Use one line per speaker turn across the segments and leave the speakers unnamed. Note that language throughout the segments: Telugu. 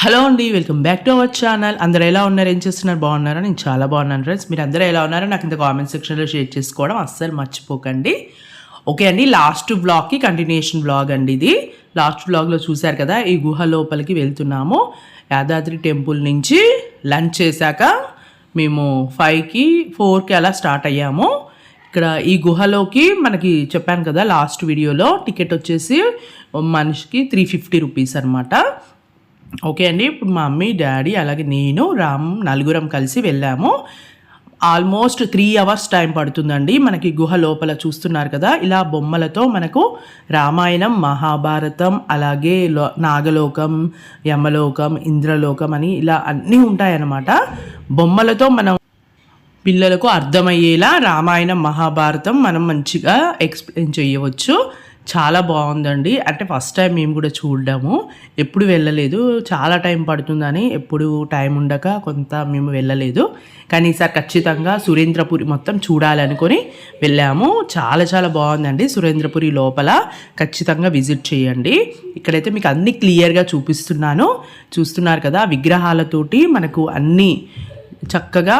హలో అండి, welcome back to our channel. అందరూ ఎలా ఉన్నారు, ఏం చేస్తున్నారు, బాగున్నారా? నేను చాలా బాగున్నాను ఫ్రెండ్స్. మీరు అందరూ ఎలా ఉన్నారో నాకు ఇంత కామెంట్ సెక్షన్లో షేర్ చేసుకోవడం అస్సలు మర్చిపోకండి. ఓకే అండి, లాస్ట్ బ్లాగ్కి కంటిన్యూషన్ బ్లాగ్ అండి ఇది. లాస్ట్ బ్లాగ్లో చూశారు కదా, ఈ గుహ లోపలికి వెళ్తున్నాము. యాదాద్రి టెంపుల్ నుంచి లంచ్ చేశాక మేము 5కి 4కి అలా స్టార్ట్ అయ్యాము. ఇక్కడ ఈ గుహలోకి మనకి చెప్పాను కదా లాస్ట్ వీడియోలో, టికెట్ వచ్చేసి మనిషికి 350 రూపీస్ అనమాట. ఓకే అండి, ఇప్పుడు మా మమ్మీ, డాడీ అలాగే నేను, రామ్ నలుగురం కలిసి వెళ్ళాము. ఆల్మోస్ట్ 3 అవర్స్ టైం పడుతుందండి. మనకి గుహ లోపల చూస్తున్నారు కదా, ఇలా బొమ్మలతో మనకు రామాయణం, మహాభారతం, అలాగే నాగలోకం, యమలోకం, ఇంద్రలోకం అని ఇలా అన్నీ ఉంటాయన్నమాట. బొమ్మలతో మనం పిల్లలకు అర్థమయ్యేలా రామాయణం, మహాభారతం మనం మంచిగా ఎక్స్ప్లెయిన్ చేయవచ్చు. చాలా బాగుందండి. అంటే ఫస్ట్ టైం మేము కూడా చూడడము, ఎప్పుడు వెళ్ళలేదు, చాలా టైం పడుతుందని ఎప్పుడు టైం ఉండక కొంత మేము వెళ్ళలేదు. కానీ ఈసారి ఖచ్చితంగా సురేంద్రపురి మొత్తం చూడాలనుకొని వెళ్ళాము. చాలా చాలా బాగుందండి. సురేంద్రపురి లోపల ఖచ్చితంగా విజిట్ చేయండి. ఇక్కడైతే మీకు అన్నీ క్లియర్గా చూపిస్తున్నాను. చూస్తున్నారు కదా, విగ్రహాలతోటి మనకు అన్నీ చక్కగా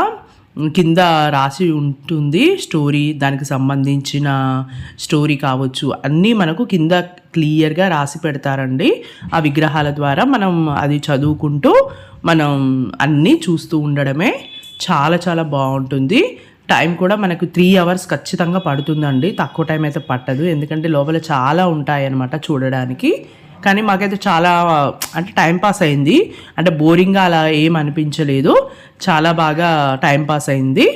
కింద రాసి ఉంటుంది స్టోరీ, దానికి సంబంధించిన స్టోరీ కావచ్చు, అన్నీ మనకు కింద క్లియర్గా రాసి పెడతారండి. ఆ విగ్రహాల ద్వారా మనం అది చదువుకుంటూ మనం అన్నీ చూస్తూ ఉండడమే. చాలా చాలా బాగుంటుంది. టైం కూడా మనకు 3 అవర్స్ ఖచ్చితంగా పడుతుందండి, తక్కువ టైం అయితే పట్టదు. ఎందుకంటే లోపల చాలా ఉంటాయి అన్నమాట చూడడానికి. కానీ మాకైతే చాలా అంటే టైంపాస్ అయింది. అంటే బోరింగ్గా అలా ఏం అనిపించలేదు, చాలా బాగా టైంపాస్ అయింది.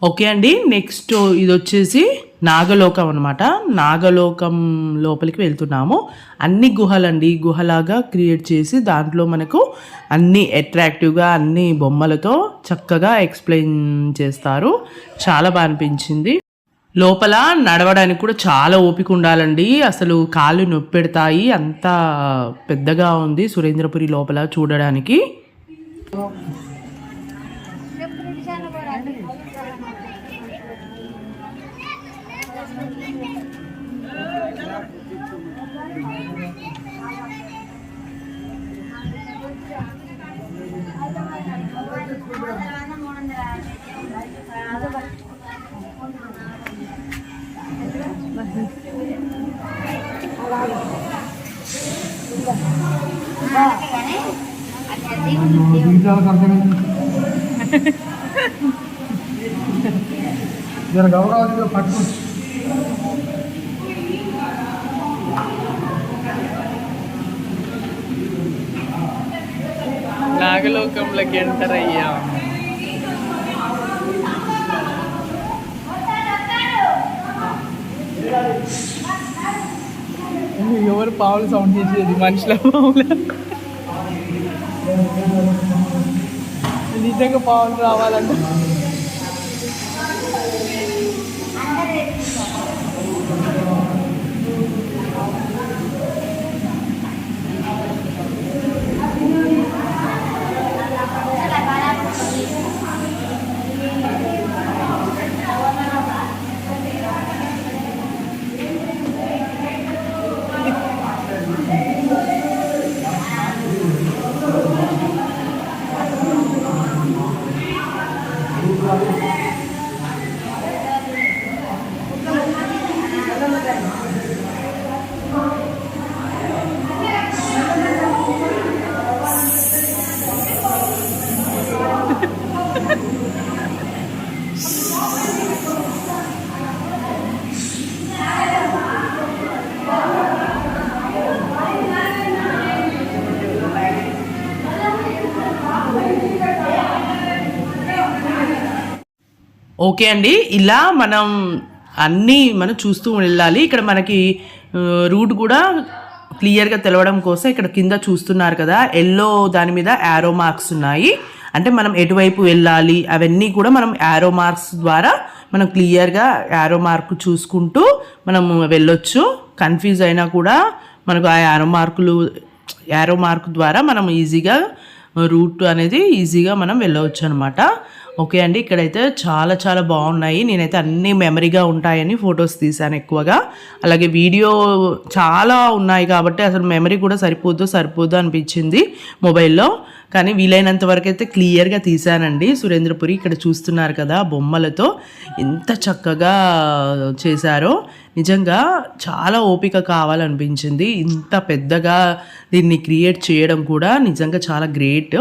ఓకే అండి, నెక్స్ట్ ఇది వచ్చేసి నాగలోకం అనమాట. నాగలోకం లోపలికి వెళ్తున్నాము. అన్ని గుహలండి, గుహలాగా క్రియేట్ చేసి దాంట్లో మనకు అన్ని అట్రాక్టివ్గా అన్ని బొమ్మలతో చక్కగా ఎక్స్ప్లెయిన్ చేస్తారు. చాలా బాగా అనిపించింది. లోపల నడవడానికి కూడా చాలా ఓపిక ఉండాలండి, అసలు కాళ్ళు నొప్పి పెడతాయి, అంత పెద్దగా ఉంది సురేంద్రపురి లోపల చూడడానికి. నాగలోకంలోకి ఎంటర్ అయ్యాం. ఎవరు పావులు సౌండ్ చేసేది, మనుషుల పావుల? నిజంగా పావులు రావాలంటే ఓకే అండి, ఇలా అన్నీ మనం చూస్తూ వెళ్ళాలి. ఇక్కడ మనకి రూట్ కూడా క్లియర్గా తెలవడం కోసం ఇక్కడ కింద చూస్తున్నారు కదా, ఎల్లో దాని మీద యారో మార్క్స్ ఉన్నాయి. అంటే మనం ఎటువైపు వెళ్ళాలి అవన్నీ కూడా మనం యారో మార్క్స్ ద్వారా మనం క్లియర్గా యారో మార్క్ చూసుకుంటూ మనం వెళ్ళొచ్చు. కన్ఫ్యూజ్ అయినా కూడా మనకు ఆ యారో మార్క్ ద్వారా మనం ఈజీగా రూట్ అనేది ఈజీగా మనం వెళ్ళవచ్చు అనమాట. ఓకే అండి, ఇక్కడైతే చాలా చాలా బాగున్నాయి. నేనైతే అన్నీ మెమరీగా ఉంటాయని ఫొటోస్ తీశాను ఎక్కువగా. అలాగే వీడియో చాలా ఉన్నాయి కాబట్టి అసలు మెమరీ కూడా సరిపోదు అనిపించింది మొబైల్లో. కానీ వీలైనంత వరకు అయితే క్లియర్గా తీశానండి. సురేంద్రపురి ఇక్కడ చూస్తున్నారు కదా, బొమ్మలతో ఎంత చక్కగా చేశారో. నిజంగా చాలా ఓపిక కావాలనిపించింది. ఇంత పెద్దగా దీన్ని క్రియేట్ చేయడం కూడా నిజంగా చాలా గ్రేట్.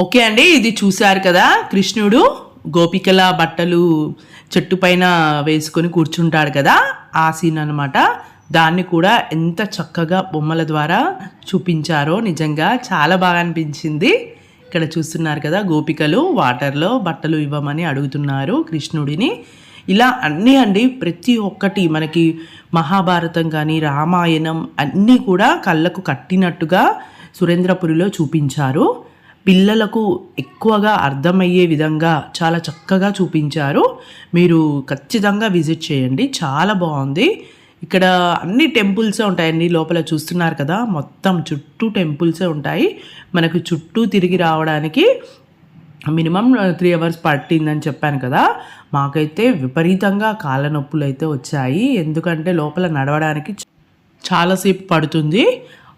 ఓకే అండి, ఇది చూశారు కదా, కృష్ణుడు గోపికల బట్టలు చెట్టు పైన వేసుకొని కూర్చుంటాడు కదా, ఆ సీన్ అనమాట. దాన్ని కూడా ఎంత చక్కగా బొమ్మల ద్వారా చూపించారో నిజంగా చాలా బాగా అనిపించింది. ఇక్కడ చూస్తున్నారు కదా, గోపికలు వాటర్లో బట్టలు ఇవ్వమని అడుగుతున్నారు కృష్ణుడిని. ఇలా అన్నీ అండి, ప్రతి ఒక్కటి మనకి మహాభారతం కానీ రామాయణం అన్నీ కూడా కళ్ళకు కట్టినట్టుగా సురేంద్రపురిలో చూపించారు. పిల్లలకు ఎక్కువగా అర్థమయ్యే విధంగా చాలా చక్కగా చూపించారు. మీరు ఖచ్చితంగా విజిట్ చేయండి, చాలా బాగుంది. ఇక్కడ అన్ని టెంపుల్సే ఉంటాయండి. లోపల చూస్తున్నారు కదా, మొత్తం చుట్టూ టెంపుల్సే ఉంటాయి. మనకు చుట్టూ తిరిగి రావడానికి మినిమం 3 hours పట్టిందని చెప్పాను కదా. మాకైతే విపరీతంగా కాళ్ళ నొప్పులు అయితే వచ్చాయి, ఎందుకంటే లోపల నడవడానికి చాలాసేపు పడుతుంది.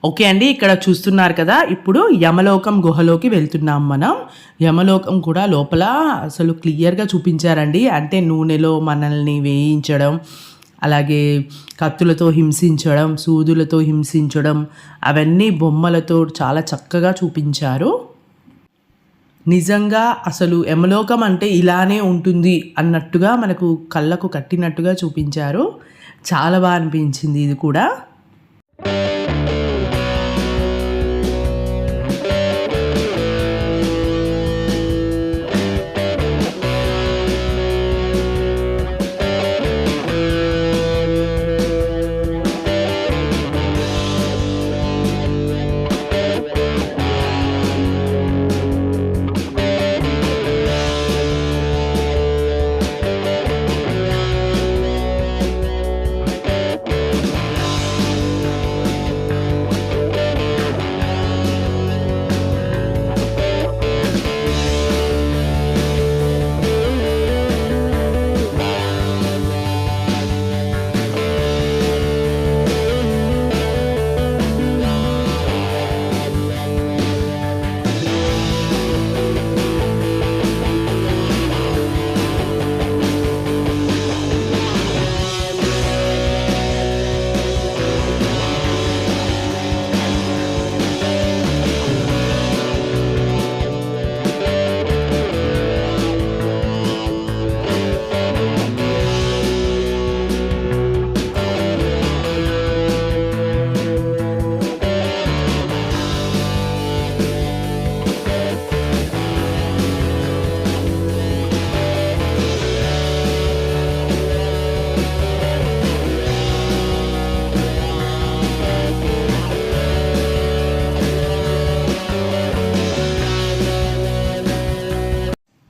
ఓకే అండి, ఇక్కడ చూస్తున్నారు కదా, ఇప్పుడు యమలోకం గుహలోకి వెళ్తున్నాం మనం. యమలోకం కూడా లోపల అసలు క్లియర్గా చూపించారండి. అంటే నూనెలో మనల్ని వేయించడం, అలాగే కత్తులతో హింసించడం, సూదులతో హింసించడం, అవన్నీ బొమ్మలతో చాలా చక్కగా చూపించారు. నిజంగా అసలు యమలోకం అంటే ఇలానే ఉంటుంది అన్నట్టుగా మనకు కళ్ళకు కట్టినట్టుగా చూపించారు. చాలా బాగా అనిపించింది ఇది కూడా.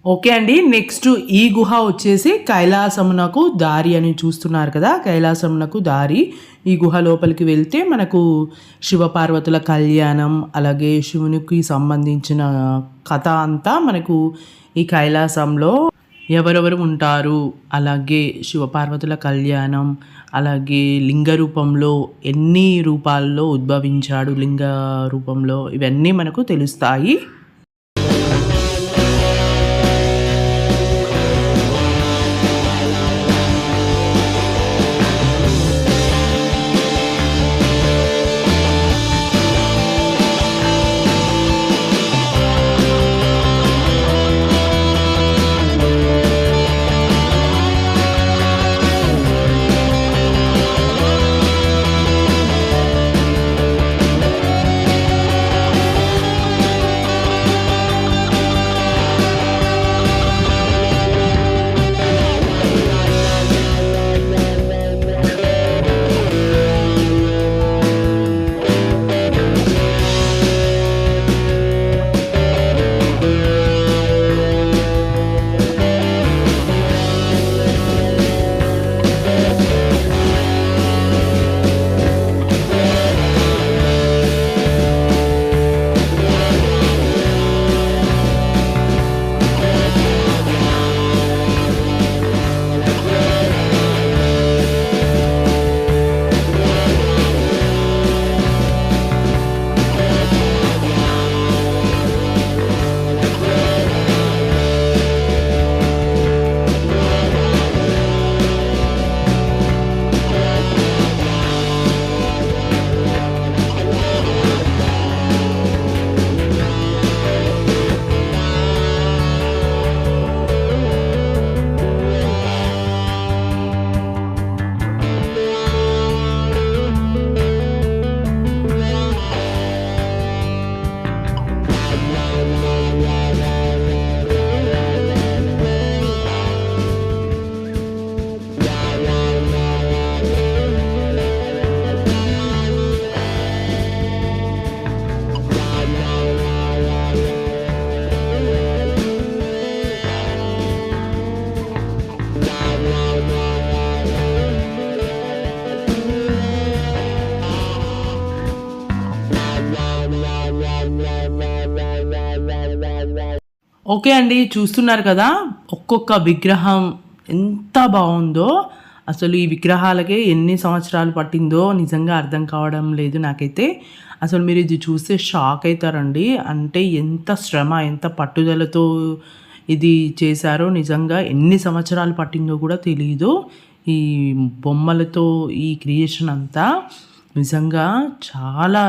ఓకే అండి. నెక్స్ట్ ఈ గుహ వచ్చేసి కైలాసమునకు దారి అని చూస్తున్నారు కదా! కైలాసమునకు దారి. ఈ గుహ లోపలికి వెళ్తే మనకు శివపార్వతుల కళ్యాణం, అలాగే శివునికి సంబంధించిన కథ అంతా మనకు ఈ కైలాసంలో ఎవరెవరు ఉంటారు, అలాగే శివపార్వతుల కళ్యాణం, అలాగే లింగ రూపంలో ఎన్ని రూపాల్లో ఉద్భవించాడు లింగ రూపంలో, ఇవన్నీ మనకు తెలుస్తాయి. ఓకే అండి. చూస్తున్నారు కదా! ఒక్కొక్క విగ్రహం ఎంత బావుందో. అసలు ఈ విగ్రహాలకే ఎన్ని సంవత్సరాలు పట్టిందో నిజంగా అర్థం కావడం లేదు నాకైతే. అసలు మీరు ఇది చూస్తే షాక్ అయితారండి. అంటే ఎంత శ్రమ, ఎంత పట్టుదలతో ఇది చేశారో, నిజంగా ఎన్ని సంవత్సరాలు పట్టిందో కూడా తెలీదు. ఈ బొమ్మలతో ఈ క్రియేషన్ అంతా నిజంగా చాలా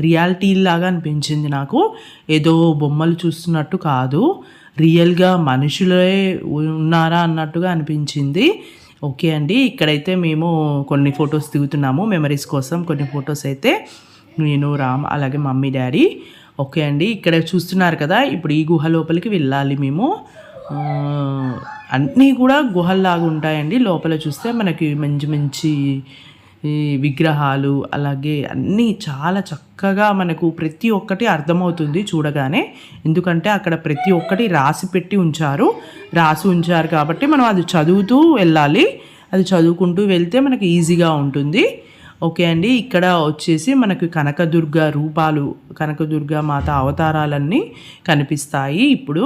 రియాలిటీ లాగా అనిపించింది నాకు. ఏదో బొమ్మలు చూస్తున్నట్టు కాదు, రియల్‌గా మనుషులే ఉన్నారా అన్నట్టుగా అనిపించింది. ఓకే అండి. ఇక్కడైతే మేము కొన్ని ఫొటోస్ దిగుతున్నాము మెమరీస్ కోసం. కొన్ని ఫొటోస్ అయితే నేను, రామ్, అలాగే మమ్మీ, డ్యాడీ. ఓకే అండి. ఇక్కడ చూస్తున్నారు కదా! ఇప్పుడు ఈ గుహ లోపలికి వెళ్ళాలి మేము. అన్నీ కూడా గుహల్లాగా ఉంటాయండి. లోపల చూస్తే మనకి మంచి మంచి ఈ విగ్రహాలు, అలాగే అన్నీ చాలా చక్కగా మనకు ప్రతి ఒక్కటి అర్థమవుతుంది చూడగానే. ఎందుకంటే అక్కడ ప్రతి ఒక్కటి రాసి ఉంచారు కాబట్టి మనం అది చదువుతూ వెళ్ళాలి. అది చదువుకుంటూ వెళ్తే మనకి ఈజీగా ఉంటుంది. ఓకే అండి. ఇక్కడ వచ్చేసి మనకు కనకదుర్గ మాత అవతారాలన్నీ కనిపిస్తాయి ఇప్పుడు.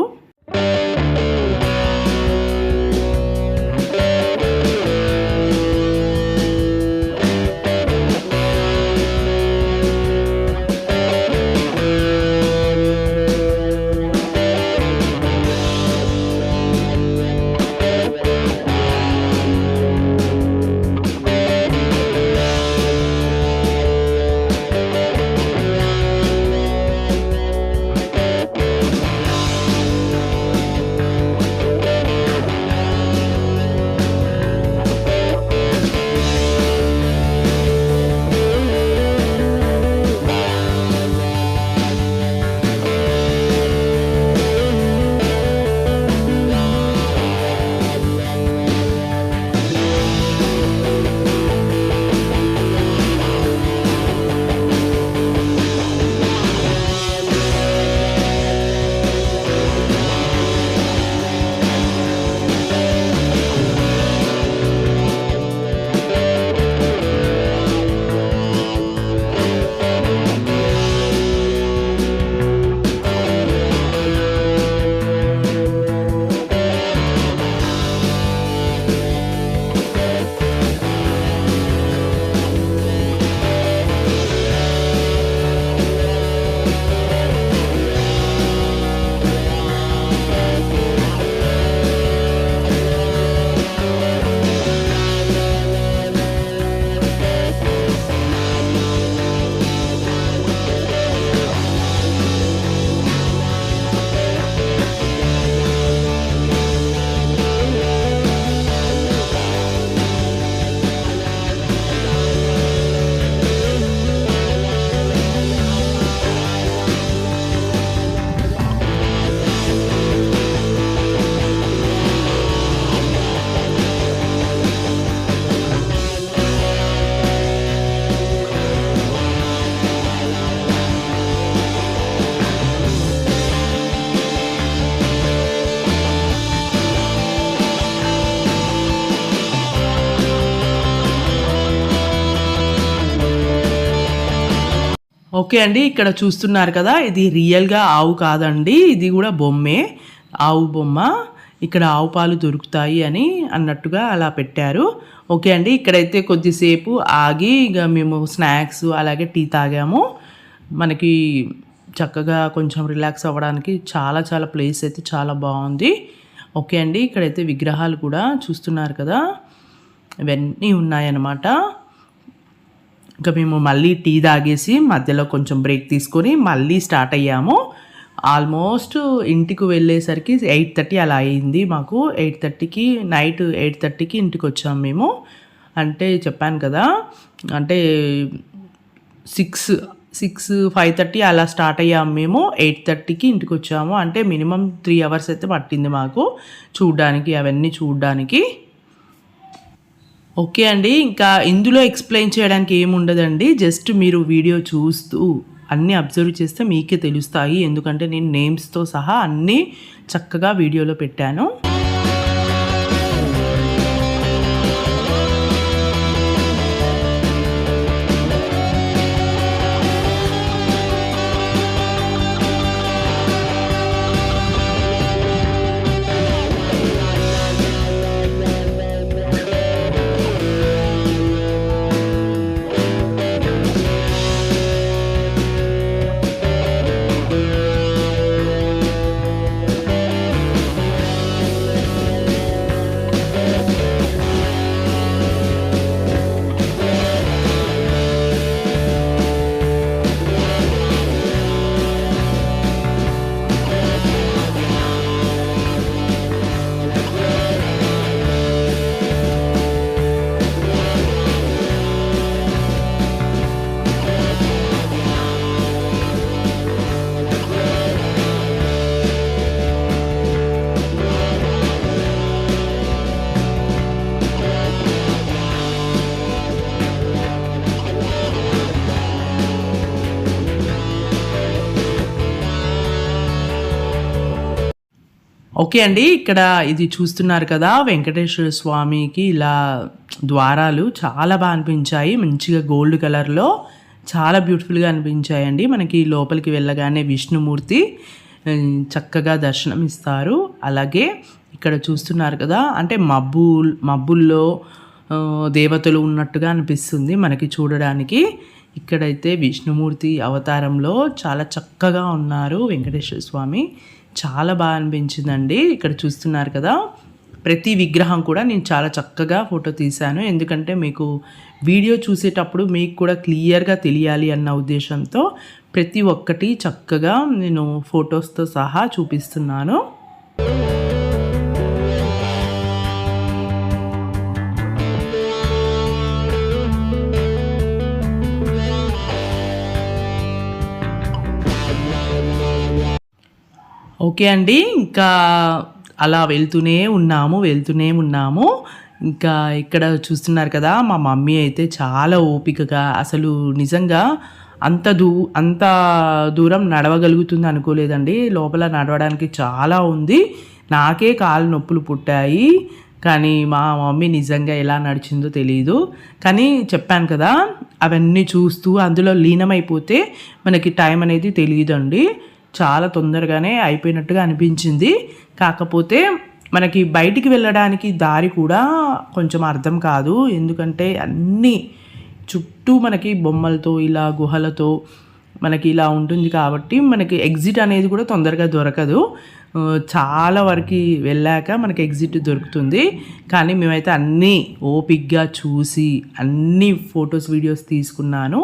ఓకే అండి. ఇక్కడ చూస్తున్నారు కదా, ఇది రియల్‌గా ఆవు కాదండి. ఇది కూడా బొమ్మే. ఆవు బొమ్మ. ఇక్కడ ఆవు పాలు దొరుకుతాయి అని అన్నట్టుగా అలా పెట్టారు. ఓకే అండి. ఇక్కడైతే కొద్దిసేపు ఆగి ఇక మేము స్నాక్స్ అలాగే టీ తాగాము. మనకి చక్కగా కొంచెం రిలాక్స్ అవ్వడానికి చాలా చాలా ప్లేస్ అయితే చాలా బాగుంది. ఓకే అండి. ఇక్కడైతే విగ్రహాలు కూడా చూస్తున్నారు కదా, ఇవన్నీ ఉన్నాయన్నమాట. ఇంకా మేము మళ్ళీ టీ తాగేసి మధ్యలో కొంచెం బ్రేక్ తీసుకొని మళ్ళీ స్టార్ట్ అయ్యాము. ఆల్మోస్ట్ ఇంటికి వెళ్ళేసరికి 8:30 అలా అయింది మాకు. 8:30కి నైట్ 8:30కి ఇంటికి వచ్చాము మేము. అంటే చెప్పాను కదా, అంటే 5:30 అలా స్టార్ట్ అయ్యాము మేము. 8:30కి ఇంటికి వచ్చాము. అంటే మినిమం 3 అవర్స్ అయితే పట్టింది మాకు చూడ్డానికి, అవన్నీ చూడ్డానికి. ఓకే అండి. ఇంకా ఇందులో ఎక్స్ప్లెయిన్ చేయడానికి ఏముండదండి. జస్ట్ మీరు వీడియో చూస్తూ అన్నీ అబ్జర్వ్ చేస్తే మీకే తెలుస్తాయి. ఎందుకంటే నేను నేమ్స్తో సహా అన్నీ చక్కగా వీడియోలో పెట్టాను. ఓకే అండి. ఇక్కడ ఇది చూస్తున్నారు కదా, వెంకటేశ్వర స్వామికి ఇలా ద్వారాలు చాలా బాగా అనిపించాయి. మంచిగా గోల్డ్ కలర్‌లో చాలా బ్యూటిఫుల్‌గా అనిపించాయండి. మనకి లోపలికి వెళ్ళగానే విష్ణుమూర్తి చక్కగా దర్శనం ఇస్తారు. అలాగే ఇక్కడ చూస్తున్నారు కదా, అంటే మబ్బుల్లో దేవతలు ఉన్నట్టుగా అనిపిస్తుంది మనకి చూడడానికి. ఇక్కడైతే విష్ణుమూర్తి అవతారంలో చాలా చక్కగా ఉన్నారు వెంకటేశ్వర స్వామి. చాలా బాగా అనిపించిందండి. ఇక్కడ చూస్తున్నారు కదా, ప్రతి విగ్రహం కూడా నేను చాలా చక్కగా ఫోటో తీశాను. ఎందుకంటే మీకు వీడియో చూసేటప్పుడు మీకు కూడా క్లియర్గా తెలియాలి అన్న ఉద్దేశంతో ప్రతి ఒక్కటి చక్కగా నేను ఫొటోస్తో సహా చూపిస్తున్నాను. ఓకే అండి. ఇంకా అలా వెళ్తూనే ఉన్నాము. ఇంకా ఇక్కడ చూస్తున్నారు కదా, మా మమ్మీ అయితే చాలా ఓపికగా, అసలు నిజంగా అంత దూరం నడవగలుగుతుంది అనుకోలేదండి. లోపల నడవడానికి చాలా ఉంది. నాకే కాళ్ళు నొప్పులు పుట్టాయి. కానీ మా మమ్మీ నిజంగా ఎలా నడిచిందో తెలీదు. కానీ చెప్పాను కదా, అవన్నీ చూస్తూ అందులో లీనమైపోతే మనకి టైం అనేది తెలియదండి. చాలా తొందరగానే అయిపోయినట్టుగా అనిపించింది. కాకపోతే మనకి బయటికి వెళ్ళడానికి దారి కూడా కొంచెం అర్థం కాదు. ఎందుకంటే అన్నీ చుట్టూ మనకి బొమ్మలతో ఇలా గుహలతో మనకి ఇలా ఉంటుంది కాబట్టి మనకి ఎగ్జిట్ అనేది కూడా తొందరగా దొరకదు. చాలా వరకు వెళ్ళాక మనకి ఎగ్జిట్ దొరుకుతుంది. కానీ మేమైతే అన్నీ ఓపిక్గా చూసి అన్ని ఫొటోస్ వీడియోస్ తీసుకున్నాను.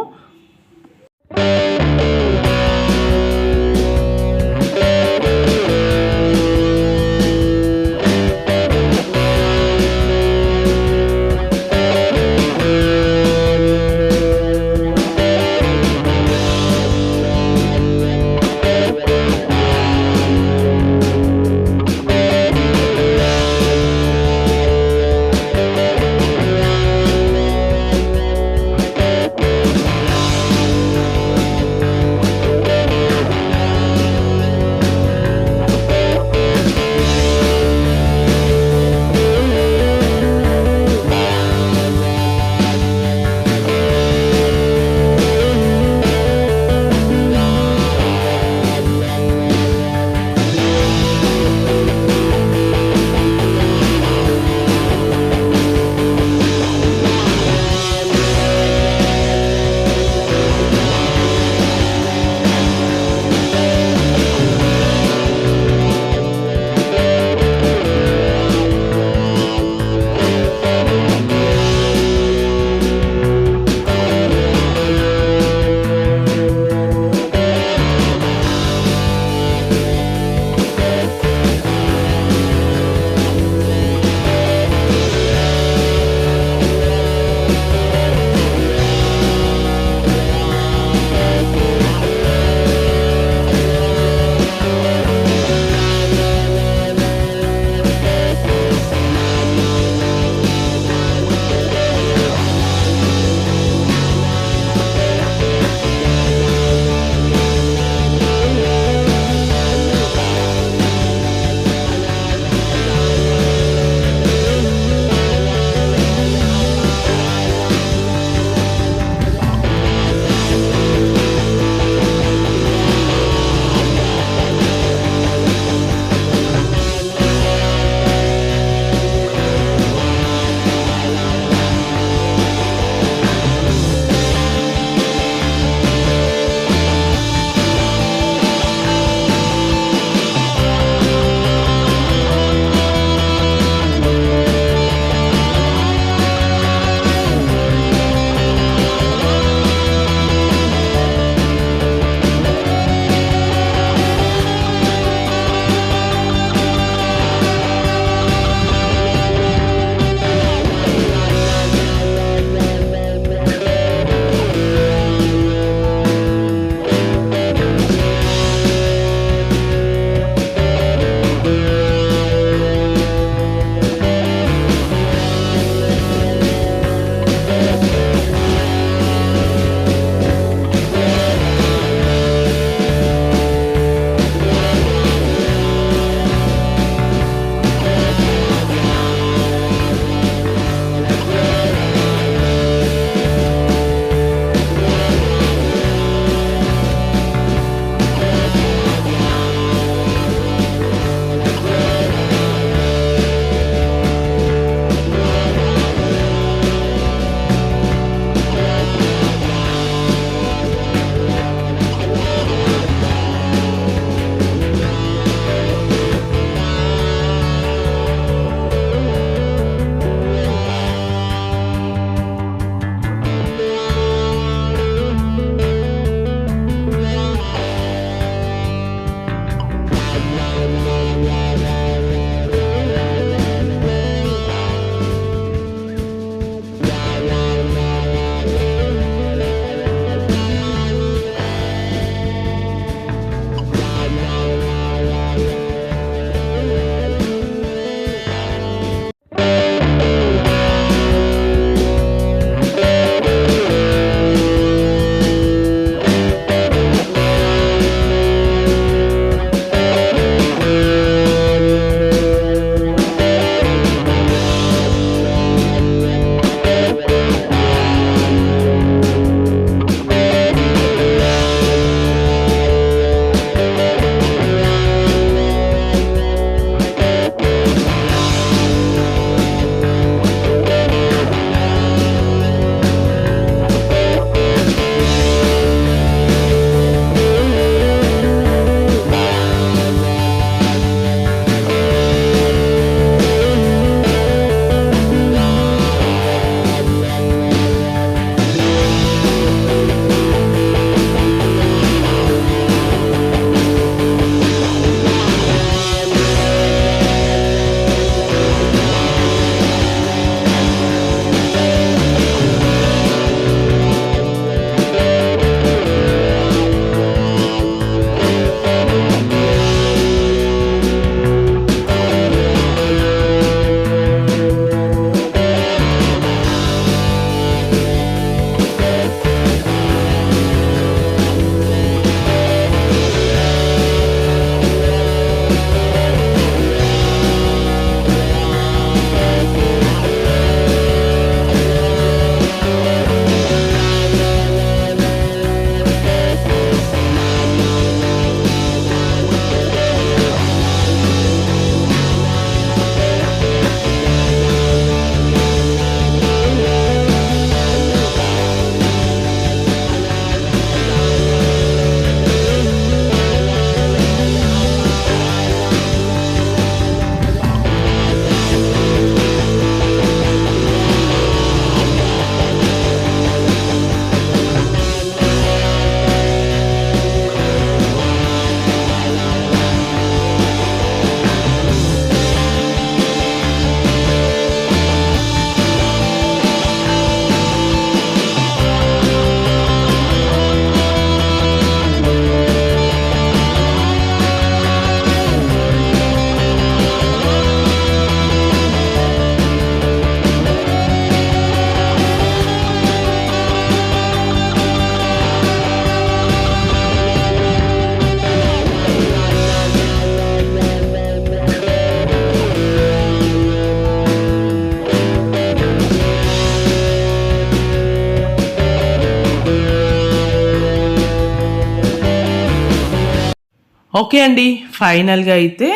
ఓకే అండి, ఫైనల్గా అయితే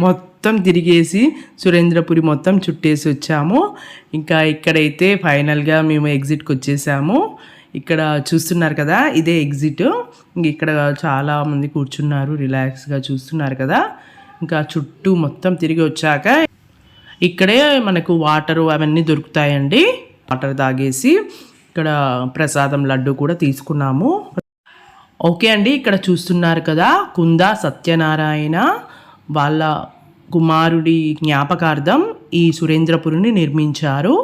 మొత్తం తిరిగేసి సురేంద్రపురి మొత్తం చుట్టేసి వచ్చాము. ఇంకా ఇక్కడైతే ఫైనల్గా మేము ఎగ్జిట్కి వచ్చేసాము. ఇక్కడ చూస్తున్నారు కదా, ఇదే ఎగ్జిట్. ఇక్కడ చాలామంది కూర్చున్నారు, రిలాక్స్గా చూస్తున్నారు కదా. ఇంకా చుట్టూ మొత్తం తిరిగి వచ్చాక ఇక్కడే మనకు వాటరు అవన్నీ దొరుకుతాయండి. వాటర్ తాగేసి ఇక్కడ ప్రసాదం లడ్డు కూడా తీసుకున్నాము. ఓకే అండి, ఇక్కడ చూస్తున్నారు కదా, కుందా సత్యనారాయణ వాళ్ళ కుమారుడి జ్ఞాపకార్థం ఈ సురేంద్రపురిని నిర్మించారు.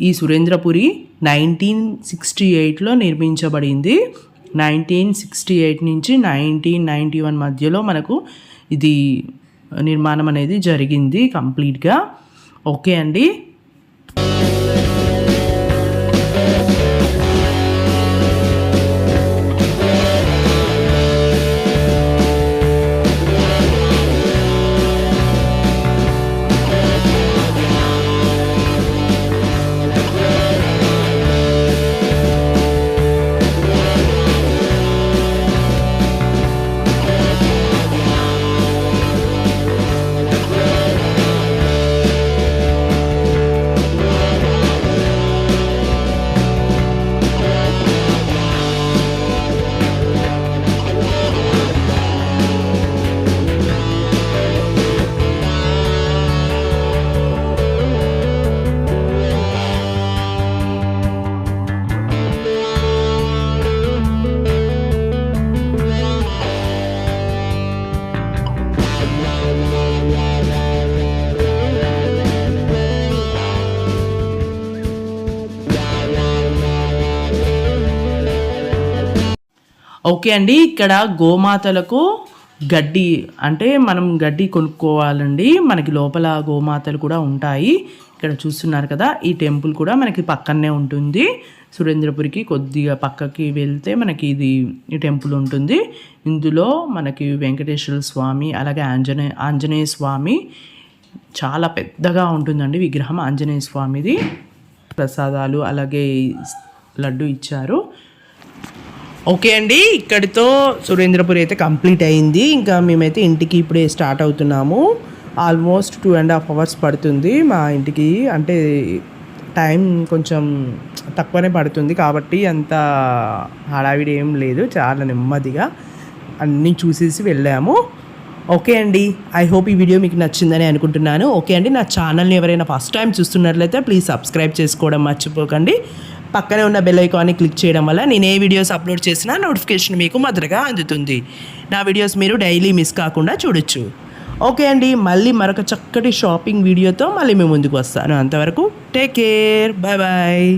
ఈ సురేంద్రపురి 1968లో నిర్మించబడింది. 1968 నుంచి 1991 మధ్యలో మనకు ఇది నిర్మాణం అనేది జరిగింది కంప్లీట్గా. ఓకే అండి. ఓకే అండి, ఇక్కడ గోమాతలకు గడ్డి అంటే మనం గడ్డి కొనుక్కోవాలండి. మనకి లోపల గోమాతలు కూడా ఉంటాయి. ఇక్కడ చూస్తున్నారు కదా, ఈ టెంపుల్ కూడా మనకి పక్కనే ఉంటుంది. సురేంద్రపురికి కొద్దిగా పక్కకి వెళ్తే మనకి ఈ టెంపుల్ ఉంటుంది. ఇందులో మనకి వెంకటేశ్వర స్వామి అలాగే ఆంజనేయ స్వామి చాలా పెద్దగా ఉంటుందండి విగ్రహం ఆంజనేయ స్వామిది. ప్రసాదాలు అలాగే లడ్డు ఇచ్చారు. ఓకే అండి, ఇక్కడితో సురేంద్రపురి అయితే కంప్లీట్ అయింది. ఇంకా మేమైతే ఇంటికి ఇప్పుడే స్టార్ట్ అవుతున్నాము. ఆల్మోస్ట్ 2.5 hours పడుతుంది మా ఇంటికి. అంటే టైం కొంచెం తక్కువనే పడుతుంది కాబట్టి అంత హడావిడి ఏం లేదు, చాలా నెమ్మదిగా అన్నీ చూసేసి వెళ్ళాము. ఓకే అండి, ఐ హోప్ ఈ వీడియో మీకు నచ్చిందని అనుకుంటున్నాను. ఓకే అండి, నా ఛానల్ని ఎవరైనా ఫస్ట్ టైం చూస్తున్నట్లయితే ప్లీజ్ సబ్స్క్రైబ్ చేసుకోవడం మర్చిపోకండి. పక్కనే ఉన్న బెల్ ఐకాన్ని క్లిక్ చేయడం వల్ల నేను ఏ వీడియోస్ అప్లోడ్ చేసినా నోటిఫికేషన్ మీకు మొదటగా అందుతుంది. నా వీడియోస్ మీరు డైలీ మిస్ కాకుండా చూడొచ్చు. ఓకే అండి, మళ్ళీ మరొక చక్కటి షాపింగ్ వీడియోతో మళ్ళీ మేము ముందుకు వస్తాను. అంతవరకు టేక్ కేర్, బాయ్ బాయ్.